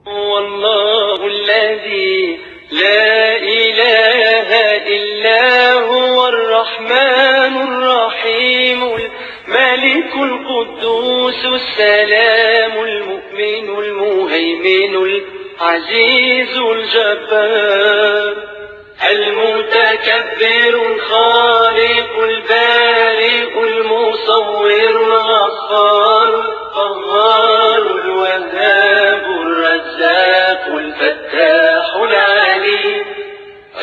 هو الله الذي لا إله إلا هو الرحمن الرحيم الملك القدوس السلام المؤمن المهيمن العزيز الجبار المتكبر الخالق البارئ المصور الغفار القهار الوهاب الرزاق الفتاح العليم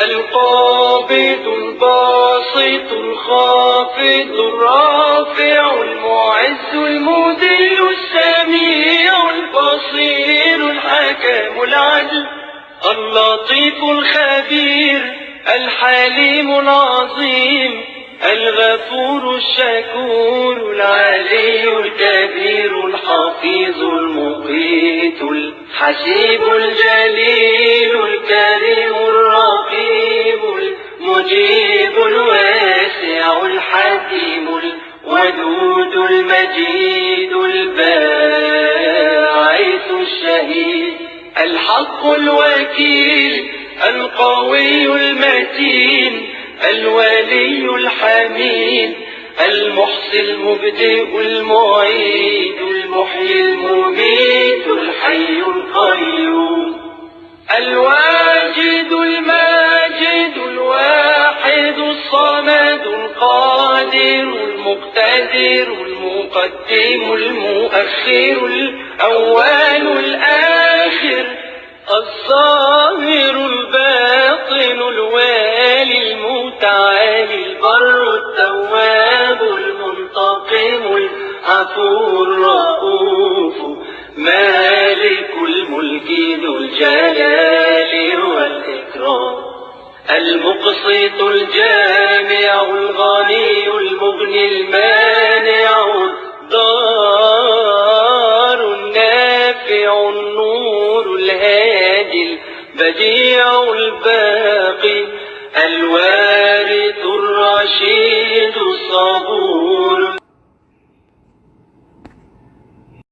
القابض الباسط الخافض الرافع المعز المذل السميع البصير الحكم العدل اللطيف الخبير الحليم العظيم الغفور الشكور العلي الكبير الحفيظ المقيت الحسيب الجليل الكريم الرقيب المجيب الواسع الحكيم الودود المجيد الباعث الشهيد الحق الوكيل القوي المتين الولي الحميد المحصي المبدئ المعيد المحيي المميت الحي القيوم الواجد الماجد الواحد الصمد القادر المقتدر المقدم المؤخر الأول الآخر الظاهر الباطن الوالي المتعالي البر التواب المنتقم العفو الرؤوف مالك الملك ذو الجلال والإكرام المقسط الجامع الغني المغني المانع الضار النافع النور الهادي البديع الباقي الوارث الرشيد الصبور